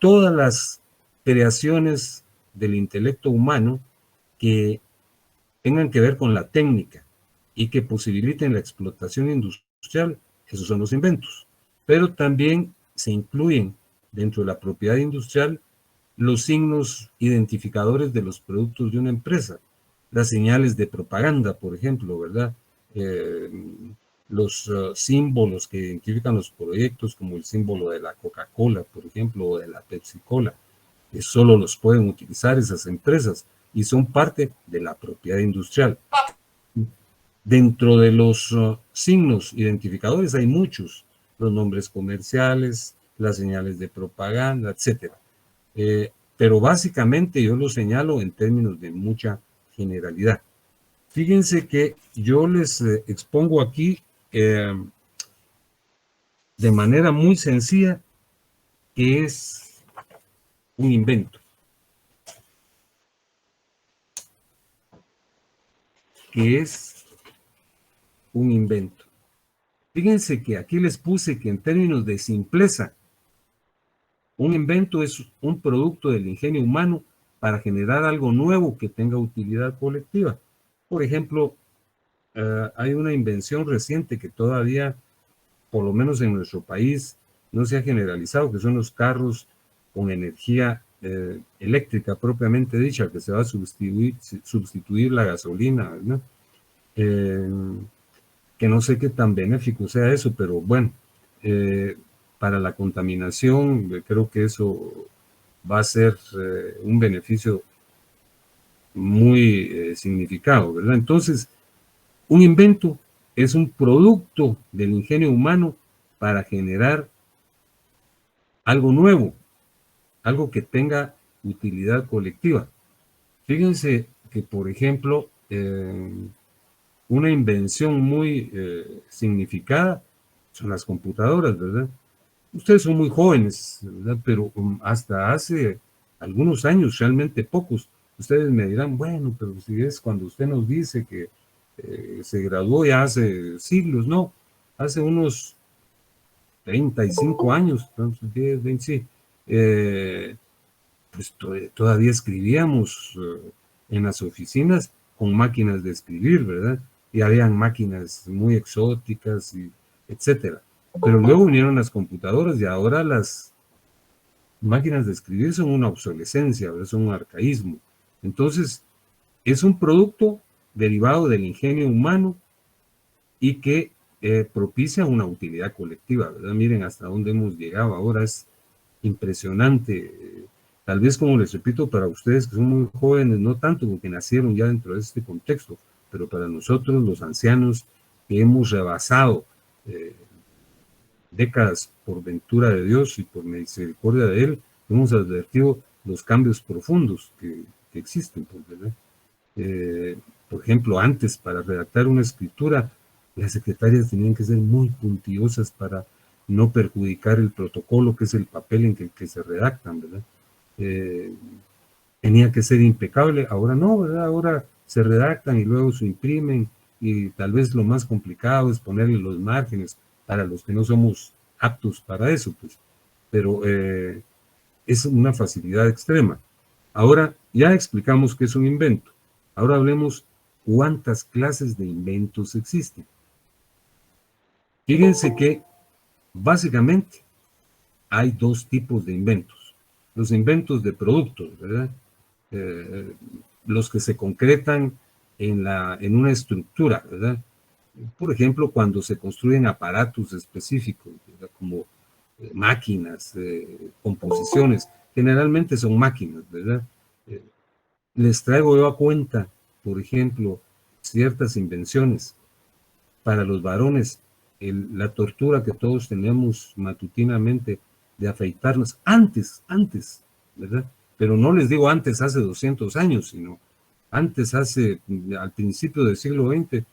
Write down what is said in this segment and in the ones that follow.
todas las creaciones del intelecto humano que tengan que ver con la técnica y que posibiliten la explotación industrial, esos son los inventos. Pero también se incluyen dentro de la propiedad industrial los signos identificadores de los productos de una empresa, las señales de propaganda, por ejemplo, ¿verdad? Los símbolos que identifican los proyectos, como el símbolo de la Coca-Cola, por ejemplo, o de la Pepsi-Cola, que solo los pueden utilizar esas empresas y son parte de la propiedad industrial. Dentro de los signos identificadores hay muchos, los nombres comerciales, las señales de propaganda, etcétera. Pero básicamente yo lo señalo en términos de mucha generalidad. Fíjense que yo les expongo aquí de manera muy sencilla qué es un invento. ¿Qué es un invento? Fíjense que aquí les puse que en términos de simpleza, un invento es un producto del ingenio humano para generar algo nuevo que tenga utilidad colectiva. Por ejemplo, hay una invención reciente que todavía, por lo menos en nuestro país, no se ha generalizado, que son los carros con energía eléctrica propiamente dicha, que se va a sustituir la gasolina, ¿no? Que no sé qué tan benéfico sea eso, pero bueno, para la contaminación creo que eso va a ser un beneficio muy significado, ¿verdad? Entonces, un invento es un producto del ingenio humano para generar algo nuevo, algo que tenga utilidad colectiva. Fíjense que, por ejemplo, una invención muy significada son las computadoras, ¿verdad? Ustedes son muy jóvenes, ¿verdad? Pero hasta hace algunos años, realmente pocos, ustedes me dirán, bueno, pero si es cuando usted nos dice que se graduó ya hace siglos, no, hace unos 35 años, 10, 20, sí, pues todavía escribíamos en las oficinas con máquinas de escribir, ¿verdad? Y habían máquinas muy exóticas, y etcétera. Pero luego vinieron las computadoras y ahora las máquinas de escribir son una obsolescencia, ¿verdad? Son un arcaísmo. Entonces, es un producto derivado del ingenio humano y que propicia una utilidad colectiva, ¿verdad? Miren hasta dónde hemos llegado ahora, es impresionante. Tal vez, como les repito, para ustedes que son muy jóvenes, no tanto porque nacieron ya dentro de este contexto, pero para nosotros, los ancianos, que hemos rebasado décadas por ventura de Dios y por misericordia de Él, hemos advertido los cambios profundos que existen, ¿verdad? Por ejemplo, antes, para redactar una escritura, las secretarias tenían que ser muy puntiosas para no perjudicar el protocolo, que es el papel en que se redactan, ¿verdad? Tenía que ser impecable, ahora no, ¿verdad? Ahora se redactan y luego se imprimen, y tal vez lo más complicado es ponerle los márgenes para los que no somos aptos para eso, pues. Pero es una facilidad extrema. Ahora ya explicamos qué es un invento. Ahora hablemos cuántas clases de inventos existen. Fíjense que básicamente hay dos tipos de inventos. Los inventos de productos, ¿verdad? Los que se concretan en una estructura, ¿verdad? Por ejemplo, cuando se construyen aparatos específicos, ¿verdad? Como máquinas, composiciones, generalmente son máquinas, ¿verdad? Les traigo yo a cuenta, por ejemplo, ciertas invenciones para los varones, la tortura que todos tenemos matutinamente de afeitarnos antes, ¿verdad? Pero no les digo antes hace 200 años, sino antes al principio del siglo XX,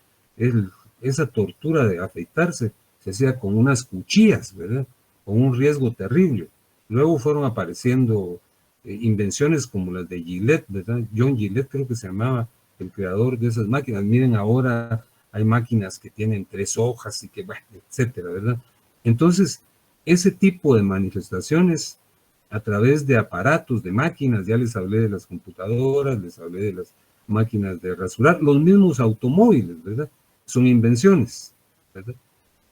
esa tortura de afeitarse se hacía con unas cuchillas, ¿verdad? Con un riesgo terrible. Luego fueron apareciendo invenciones como las de Gillette, ¿verdad? John Gillette creo que se llamaba el creador de esas máquinas. Miren, ahora hay máquinas que tienen 3 hojas y que, bueno, etcétera, ¿verdad? Entonces, ese tipo de manifestaciones a través de aparatos, de máquinas. Ya les hablé de las computadoras, les hablé de las máquinas de rasurar, los mismos automóviles, ¿verdad? Son invenciones, ¿verdad?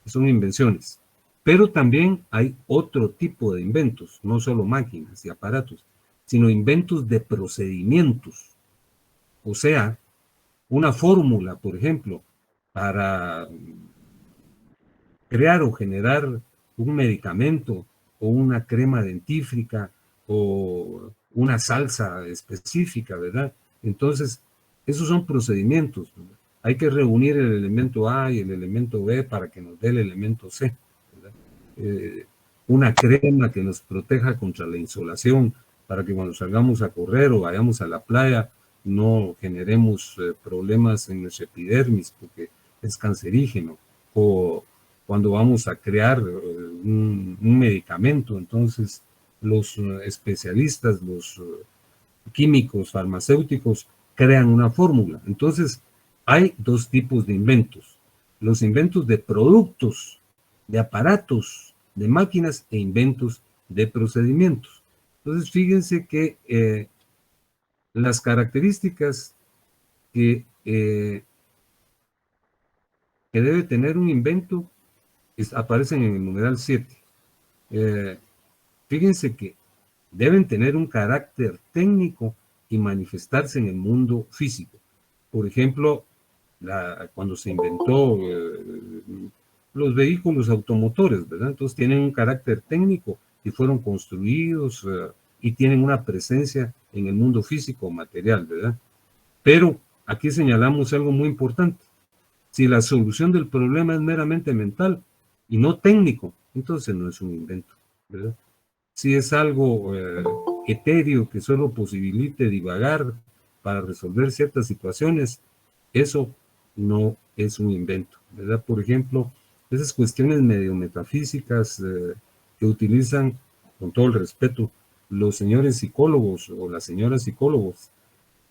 Son invenciones. Pero también hay otro tipo de inventos, no solo máquinas y aparatos, sino inventos de procedimientos. O sea, una fórmula, por ejemplo, para crear o generar un medicamento o una crema dentífrica o una salsa específica, ¿verdad? Entonces, esos son procedimientos, ¿verdad? Hay que reunir el elemento A y el elemento B para que nos dé el elemento C, ¿verdad? Una crema que nos proteja contra la insolación para que cuando salgamos a correr o vayamos a la playa no generemos problemas en nuestra epidermis porque es cancerígeno, o cuando vamos a crear un medicamento, entonces los especialistas, los químicos, farmacéuticos, crean una fórmula. Entonces, hay dos tipos de inventos. Los inventos de productos, de aparatos, de máquinas e inventos de procedimientos. Entonces, fíjense que las características que debe tener un invento aparecen en el numeral 7. Fíjense que deben tener un carácter técnico y manifestarse en el mundo físico. Por ejemplo, cuando se inventó los vehículos automotores, ¿verdad? Entonces tienen un carácter técnico y fueron construidos y tienen una presencia en el mundo físico material, ¿verdad? Pero aquí señalamos algo muy importante. Si la solución del problema es meramente mental y no técnico, entonces no es un invento, ¿verdad? Si es algo etéreo que solo posibilite divagar para resolver ciertas situaciones, eso no es un invento, ¿verdad? Por ejemplo, esas cuestiones medio metafísicas que utilizan, con todo el respeto, los señores psicólogos o las señoras psicólogos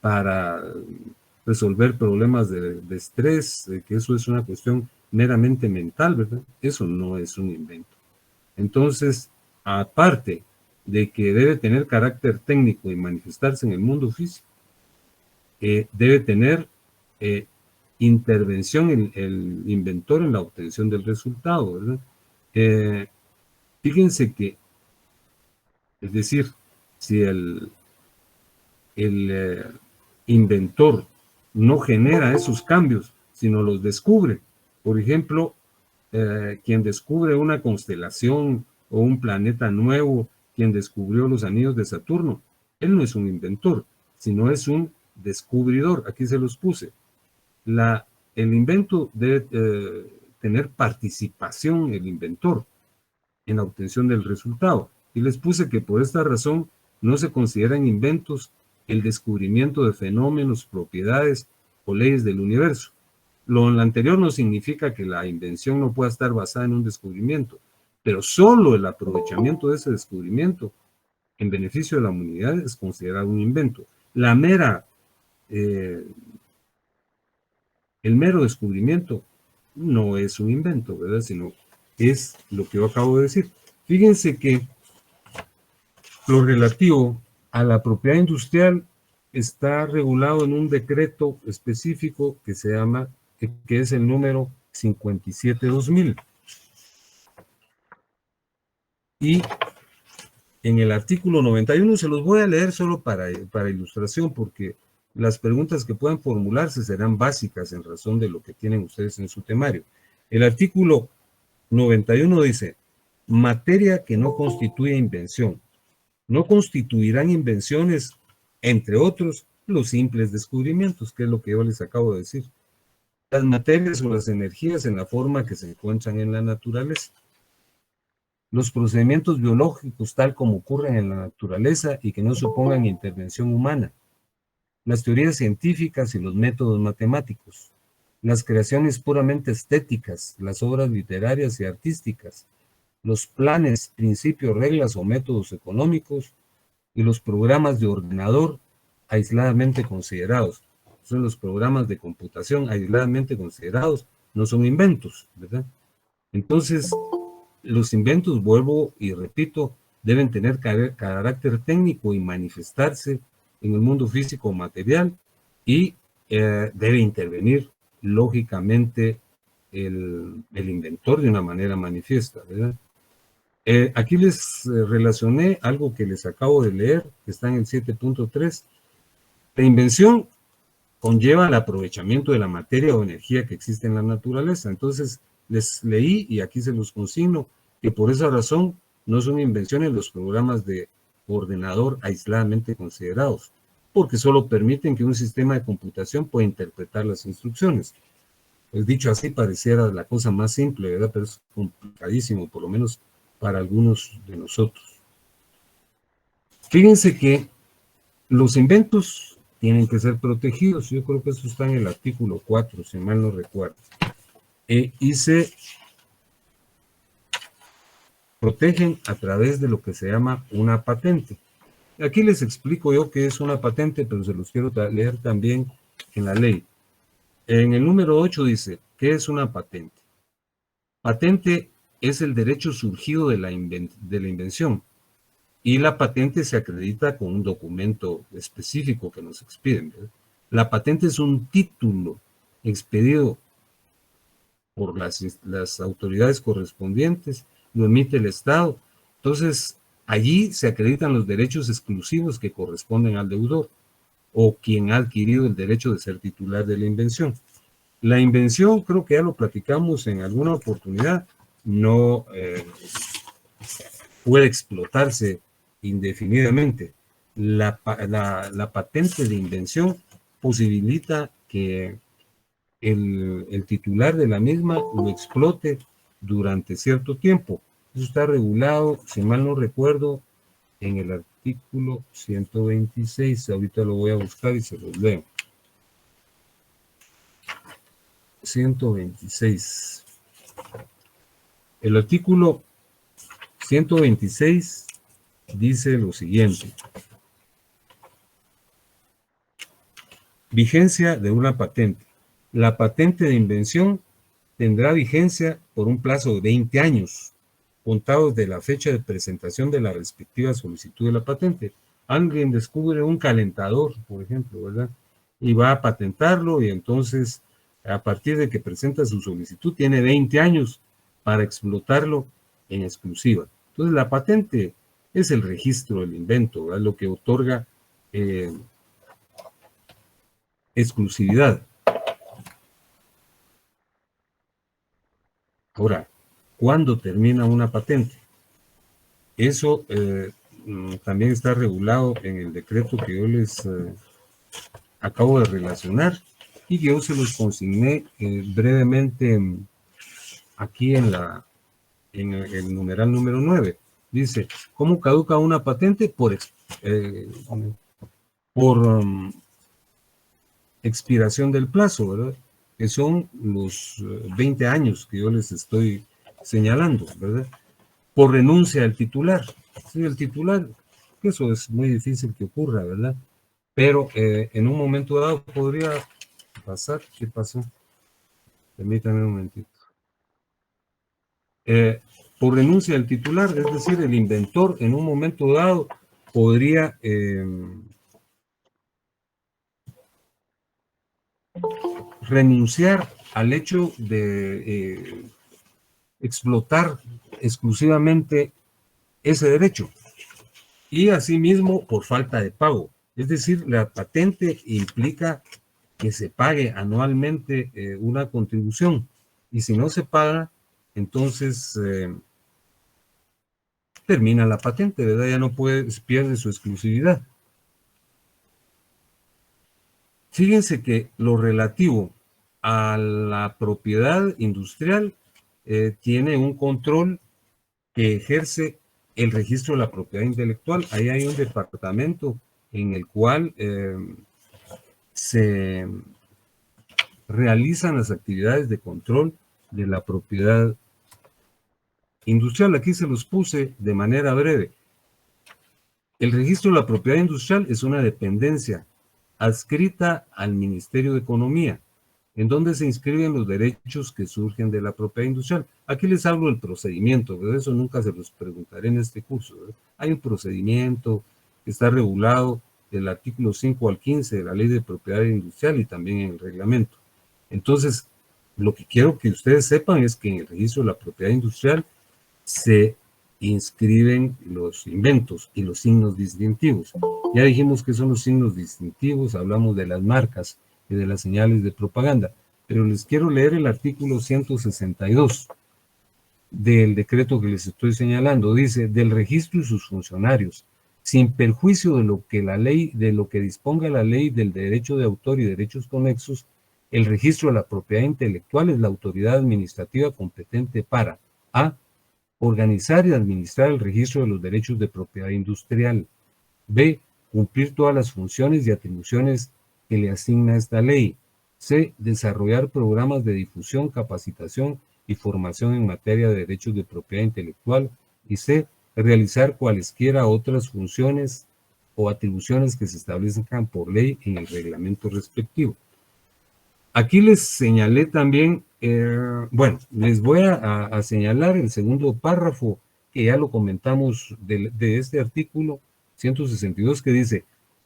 para resolver problemas de estrés, que eso es una cuestión meramente mental, ¿verdad? Eso no es un invento. Entonces, aparte de que debe tener carácter técnico y manifestarse en el mundo físico, debe tener intervención el inventor en la obtención del resultado, ¿verdad? Fíjense que, es decir, si el inventor no genera esos cambios, sino los descubre. Por ejemplo, quien descubre una constelación o un planeta nuevo, quien descubrió los anillos de Saturno, él no es un inventor, sino es un descubridor. Aquí se los puse. El invento debe tener participación, el inventor, en la obtención del resultado. Y les puse que por esta razón no se consideran inventos el descubrimiento de fenómenos, propiedades o leyes del universo. Lo anterior no significa que la invención no pueda estar basada en un descubrimiento, pero solo el aprovechamiento de ese descubrimiento en beneficio de la humanidad es considerado un invento. El mero descubrimiento no es un invento, ¿verdad? Sino es lo que yo acabo de decir. Fíjense que lo relativo a la propiedad industrial está regulado en un decreto específico que se llama, que es el número 57/2000. Y en el artículo 91, se los voy a leer solo para ilustración, porque las preguntas que puedan formularse serán básicas en razón de lo que tienen ustedes en su temario. El artículo 91 dice: materia que no constituye invención. No constituirán invenciones, entre otros, los simples descubrimientos, que es lo que yo les acabo de decir. Las materias o las energías en la forma que se encuentran en la naturaleza. Los procedimientos biológicos tal como ocurren en la naturaleza y que no supongan intervención humana. Las teorías científicas y los métodos matemáticos. Las creaciones puramente estéticas, las obras literarias y artísticas. Los planes, principios, reglas o métodos económicos y los programas de ordenador aisladamente considerados. Son los programas de computación aisladamente considerados, no son inventos, ¿verdad? Entonces, los inventos, vuelvo y repito, deben tener carácter técnico y manifestarse en el mundo físico material, y debe intervenir lógicamente el inventor de una manera manifiesta, ¿verdad? Aquí les relacioné algo que les acabo de leer, que está en el 7.3. La invención conlleva el aprovechamiento de la materia o energía que existe en la naturaleza. Entonces, les leí, y aquí se los consigno, que por esa razón no son invenciones los programas de ordenador aisladamente considerados, porque solo permiten que un sistema de computación pueda interpretar las instrucciones. Pues dicho así, pareciera la cosa más simple, ¿verdad? Pero es complicadísimo, por lo menos para algunos de nosotros. Fíjense que los inventos tienen que ser protegidos. Yo creo que eso está en el artículo 4, si mal no recuerdo. Y se protegen a través de lo que se llama una patente. Aquí les explico yo qué es una patente, pero se los quiero leer también en la ley. En el número 8 dice, ¿qué es una patente? Patente es el derecho surgido de la invención, y la patente se acredita con un documento específico que nos expiden, ¿verdad? La patente es un título expedido por las autoridades correspondientes, lo emite el Estado. Entonces, allí se acreditan los derechos exclusivos que corresponden al deudor o quien ha adquirido el derecho de ser titular de la invención. La invención, creo que ya lo platicamos en alguna oportunidad, no puede explotarse indefinidamente. La patente de invención posibilita que el titular de la misma lo explote durante cierto tiempo. Eso está regulado, si mal no recuerdo, en el artículo 126. Ahorita lo voy a buscar y se los leo. 126. El artículo 126 dice lo siguiente. Vigencia de una patente. La patente de invención tendrá vigencia por un plazo de 20 años, contados de la fecha de presentación de la respectiva solicitud de la patente. Alguien descubre un calentador, por ejemplo, ¿verdad? Y va a patentarlo, y entonces, a partir de que presenta su solicitud, tiene 20 años para explotarlo en exclusiva. Entonces, la patente es el registro del invento, ¿verdad? Lo que otorga exclusividad. Ahora, ¿cuándo termina una patente? Eso también está regulado en el decreto que yo les acabo de relacionar, y que yo se los consigné brevemente aquí en el numeral número 9. Dice, ¿cómo caduca una patente? Por expiración del plazo, ¿verdad? Que son los 20 años que yo les estoy señalando, ¿verdad? Por renuncia del titular. Sí, el titular, que eso es muy difícil que ocurra, ¿verdad? Pero en un momento dado podría pasar. ¿Qué pasó? Permítame un momentito. Por renuncia del titular, es decir, el inventor en un momento dado podría renunciar al hecho de explotar exclusivamente ese derecho, y asimismo por falta de pago. Es decir, la patente implica que se pague anualmente una contribución, y si no se paga, entonces termina la patente, ¿verdad? Ya no pierde su exclusividad. Fíjense que lo relativo a la propiedad industrial tiene un control que ejerce el registro de la propiedad intelectual. Ahí hay un departamento en el cual se realizan las actividades de control de la propiedad industrial. Aquí se los puse de manera breve. El registro de la propiedad industrial es una dependencia adscrita al Ministerio de Economía. en donde se inscriben los derechos que surgen de la propiedad industrial. Aquí les hablo del procedimiento, pero eso nunca se los preguntaré en este curso, ¿verdad? Hay un procedimiento que está regulado del artículo 5 al 15 de la Ley de Propiedad Industrial y también en el reglamento. Entonces, lo que quiero que ustedes sepan es que en el registro de la propiedad industrial se inscriben los inventos y los signos distintivos. Ya dijimos que son los signos distintivos, hablamos de las marcas y de las señales de propaganda, pero les quiero leer el artículo 162 del decreto que les estoy señalando. Dice: del registro y sus funcionarios, sin perjuicio de lo que disponga la ley del derecho de autor y derechos conexos, el registro de la propiedad intelectual es la autoridad administrativa competente para: a. organizar y administrar el registro de los derechos de propiedad industrial; b. cumplir todas las funciones y atribuciones que le asigna esta ley; c. desarrollar programas de difusión, capacitación y formación en materia de derechos de propiedad intelectual; y c. realizar cualesquiera otras funciones o atribuciones que se establezcan por ley en el reglamento respectivo. Aquí les señalé también, bueno, les voy a señalar el segundo párrafo, que ya lo comentamos de este artículo 162, que dice: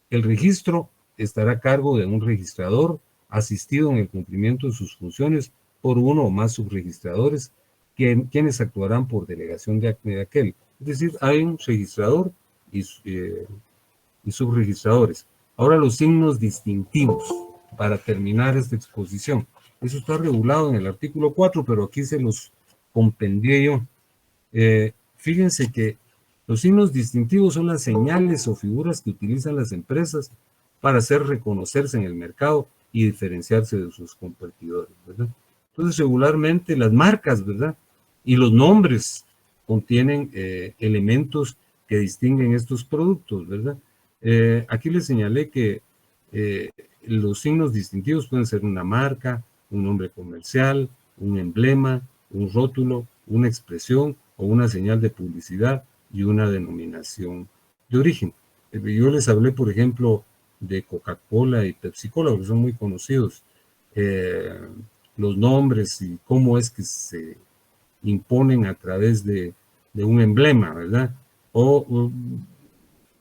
el registro estará a cargo de un registrador, asistido en el cumplimiento de sus funciones por uno o más subregistradores, quienes actuarán por delegación de aquel. Es decir, hay un registrador y subregistradores. Ahora, los signos distintivos, para terminar esta exposición. Eso está regulado en el artículo 4, pero aquí se los compendié yo. Fíjense que los signos distintivos son las señales o figuras que utilizan las empresas para hacer reconocerse en el mercado y diferenciarse de sus competidores, ¿verdad? Entonces, regularmente las marcas, ¿verdad?, y los nombres contienen elementos que distinguen estos productos, ¿verdad? Aquí les señalé que los signos distintivos pueden ser una marca, un nombre comercial, un emblema, un rótulo, una expresión o una señal de publicidad y una denominación de origen. Yo les hablé, por ejemplo, de Coca-Cola y Pepsi-Cola, porque son muy conocidos. Los nombres y cómo es que se imponen a través de un emblema, ¿verdad? O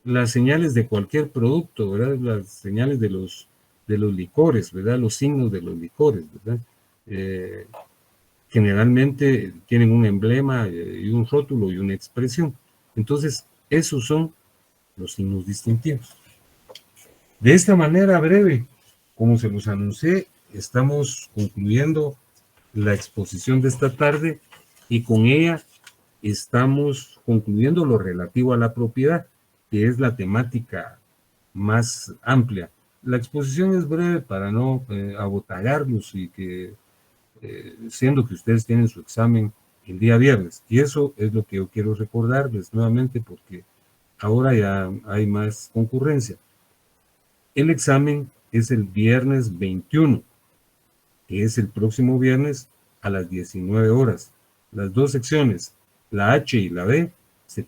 las señales de cualquier producto, ¿verdad? Las señales de los licores, ¿verdad? Los signos de los licores, ¿verdad? Generalmente tienen un emblema y un rótulo y una expresión. Entonces, esos son los signos distintivos. De esta manera breve, como se los anuncié, estamos concluyendo la exposición de esta tarde y con ella estamos concluyendo lo relativo a la propiedad, que es la temática más amplia. La exposición es breve para no abotargarlos y que, siendo que ustedes tienen su examen el día viernes, y eso es lo que yo quiero recordarles nuevamente porque ahora ya hay más concurrencia. El examen es el viernes 21, que es el próximo viernes a las 19 horas. Las dos secciones, la H y la B, se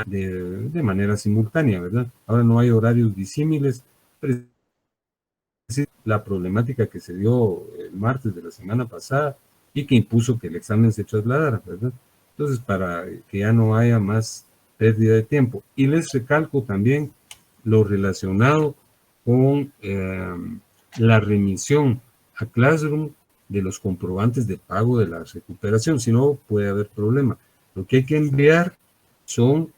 de manera simultánea, ¿verdad? Ahora no hay horarios disímiles, pero es la problemática que se dio el martes de la semana pasada y que impuso que el examen se trasladara, ¿verdad? Entonces, para que ya no haya más pérdida de tiempo. Y les recalco también lo relacionado con la remisión a Classroom de los comprobantes de pago de la recuperación, si no puede haber problema. Lo que hay que enviar son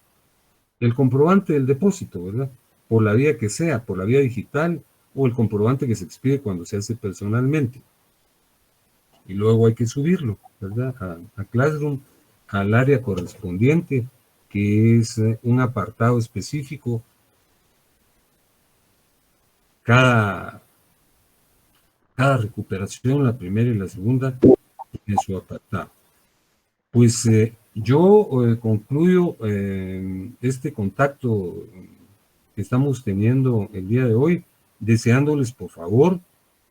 el comprobante del depósito, ¿verdad? Por la vía que sea, por la vía digital o el comprobante que se expide cuando se hace personalmente. Y luego hay que subirlo, ¿verdad? A Classroom, al área correspondiente, que es un apartado específico. Cada recuperación, la primera y la segunda, en su apartado. Pues yo concluyo este contacto que estamos teniendo el día de hoy, deseándoles por favor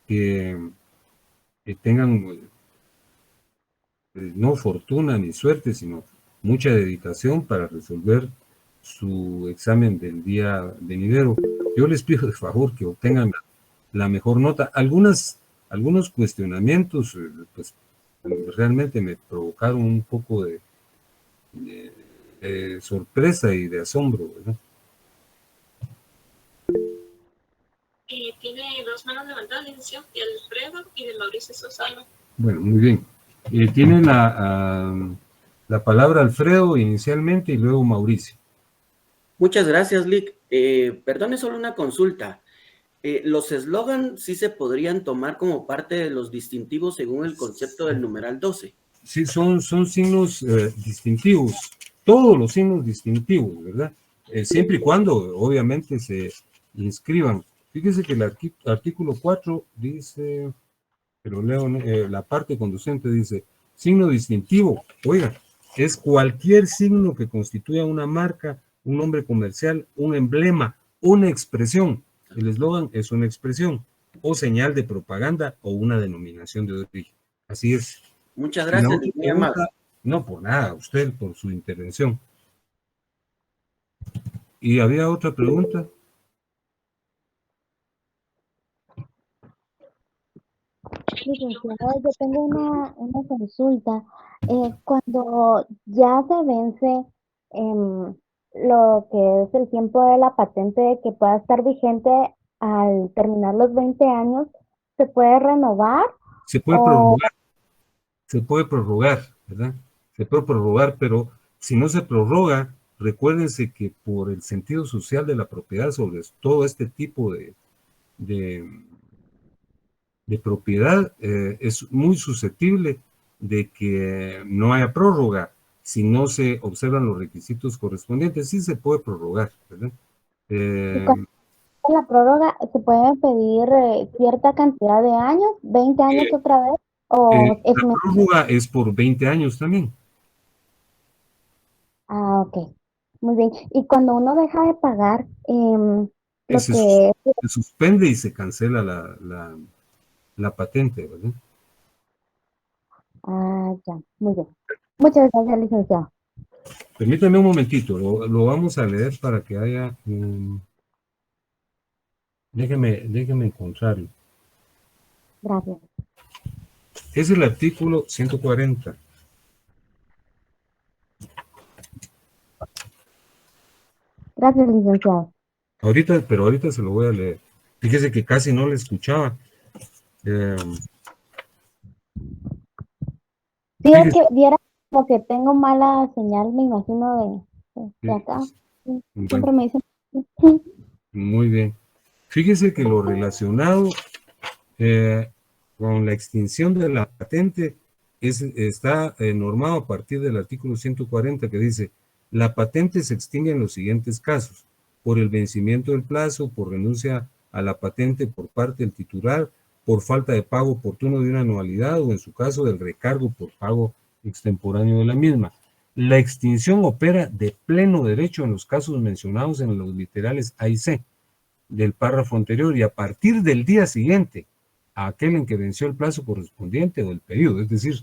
que tengan no fortuna ni suerte, sino mucha dedicación para resolver su examen del día venidero. Yo les pido de favor que obtengan la mejor nota. Algunas algunos cuestionamientos, pues realmente me provocaron un poco de sorpresa y de asombro, ¿verdad? Tiene dos manos levantadas, licenciado, de Alfredo y de Mauricio Sosano. Bueno, muy bien. Tiene la palabra Alfredo inicialmente y luego Mauricio. Muchas gracias, Lick. Perdone, solo una consulta. ¿Los eslogan sí se podrían tomar como parte de los distintivos según el concepto del numeral 12? Sí, son signos distintivos, todos los signos distintivos, ¿verdad? Siempre y cuando, obviamente, se inscriban. Fíjese que el artículo 4 dice, pero leo la parte conducente, dice, signo distintivo, oiga, es cualquier signo que constituya una marca, un nombre comercial, un emblema, una expresión. El eslogan es una expresión o señal de propaganda o una denominación de origen. Así es. Muchas Y la gracias, otra muy amable. pregunta, no por nada, usted por su intervención. ¿Y había otra pregunta? Licenciado, yo tengo una consulta. Cuando ya se vence lo que es el tiempo de la patente que pueda estar vigente al terminar los 20 años, ¿se puede renovar? Se puede O, prorrogar, ¿verdad? Se puede prorrogar, pero si no se prorroga, recuérdense que por el sentido social de la propiedad sobre todo este tipo de, de propiedad, es muy susceptible de que no haya prórroga si no se observan los requisitos correspondientes. Sí se puede prorrogar, ¿verdad? y cuando la prórroga, ¿se puede pedir cierta cantidad de años? ¿20 años otra vez? ¿O es La prórroga es por 20 años también. Ah, ok. Muy bien. Y cuando uno deja de pagar, lo Se, que se suspende y se cancela la patente, ¿verdad? ya, muy bien. Muchas gracias, licenciado. Permítame un momentito, lo vamos a leer para que haya... déjeme encontrarlo. Gracias. Es el artículo 140. Gracias, licenciado. Pero ahorita se lo voy a leer. Fíjese que casi no le escuchaba. Eh, Sí, es fíjese, que viera como que tengo mala señal, me imagino, de eh, acá. Sí, bueno, siempre me dicen. muy bien. Fíjese que lo relacionado eh, con la extinción de la patente está normado a partir del artículo 140 que dice, la patente se extingue en los siguientes casos, por el vencimiento del plazo, por renuncia a la patente por parte del titular, por falta de pago oportuno de una anualidad o en su caso del recargo por pago extemporáneo de la misma. La extinción opera de pleno derecho en los casos mencionados en los literales A y C del párrafo anterior y a partir del día siguiente a aquel en que venció el plazo correspondiente o el periodo, es decir,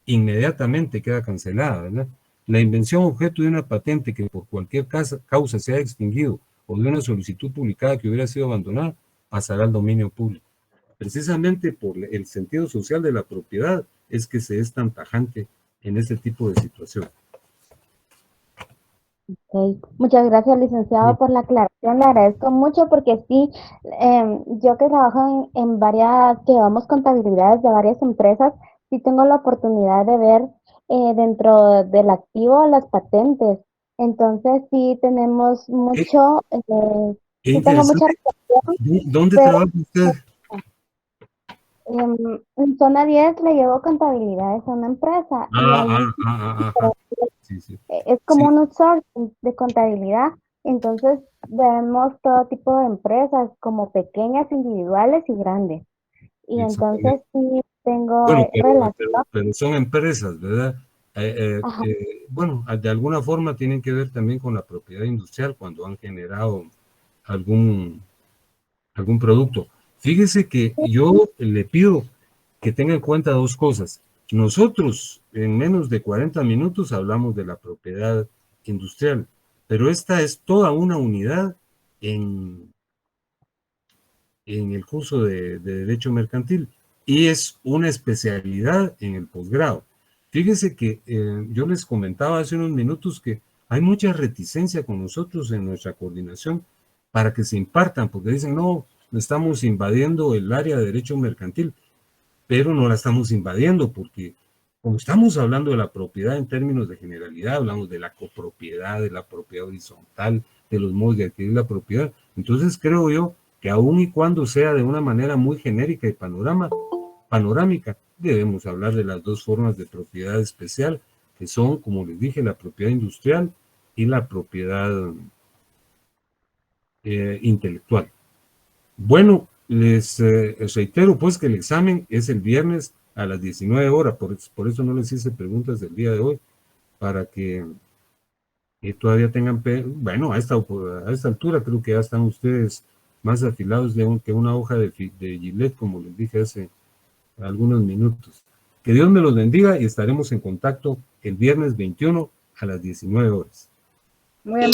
inmediatamente queda cancelada, ¿verdad? La invención objeto de una patente que por cualquier causa se ha extinguido o de una solicitud publicada que hubiera sido abandonada, pasará al dominio público. Precisamente por el sentido social de la propiedad es que se es tan tajante en este tipo de situación. Ok. Muchas gracias, licenciado, por la aclaración. Le agradezco mucho porque sí, yo que trabajo en varias, que llevamos contabilidades de varias empresas, sí tengo la oportunidad de ver dentro del activo las patentes. Entonces sí tenemos Qué, mucho, qué sí tengo mucha interesante. relación, ¿Dónde pero trabaja usted? en zona 10 le llevo contabilidades a una empresa y ahí Ajá. Sí, sí. es como Sí, un outsourcing de contabilidad. Entonces, vemos todo tipo de empresas, como pequeñas, individuales y grandes. Y exactamente. entonces, sí tengo Bueno, relación. pero son empresas, ¿verdad? Ajá. Bueno, de alguna forma tienen que ver también con la propiedad industrial cuando han generado algún, algún producto. Fíjese que yo le pido que tenga en cuenta dos cosas. Nosotros en menos de 40 minutos hablamos de la propiedad industrial, pero esta es toda una unidad en, en el curso de Derecho Mercantil. y es una especialidad en el posgrado. Fíjense que yo les comentaba hace unos minutos que hay mucha reticencia con nosotros en nuestra coordinación para que se impartan, porque dicen, no, estamos invadiendo el área de derecho mercantil, pero no la estamos invadiendo porque como estamos hablando de la propiedad en términos de generalidad, hablamos de la copropiedad, de la propiedad horizontal, de los modos de adquirir la propiedad, entonces creo yo que aun y cuando sea de una manera muy genérica y panorámica, debemos hablar de las dos formas de propiedad especial, que son, como les dije, la propiedad industrial y la propiedad intelectual. Bueno, les reitero pues que el examen es el viernes a las 19 horas, por eso no les hice preguntas del día de hoy, para que todavía tengan, bueno, a esta altura creo que ya están ustedes más afilados que una hoja de Gillette, como les dije hace algunos minutos. Que Dios me los bendiga y estaremos en contacto el viernes 21 a las 19 horas. Muy bien.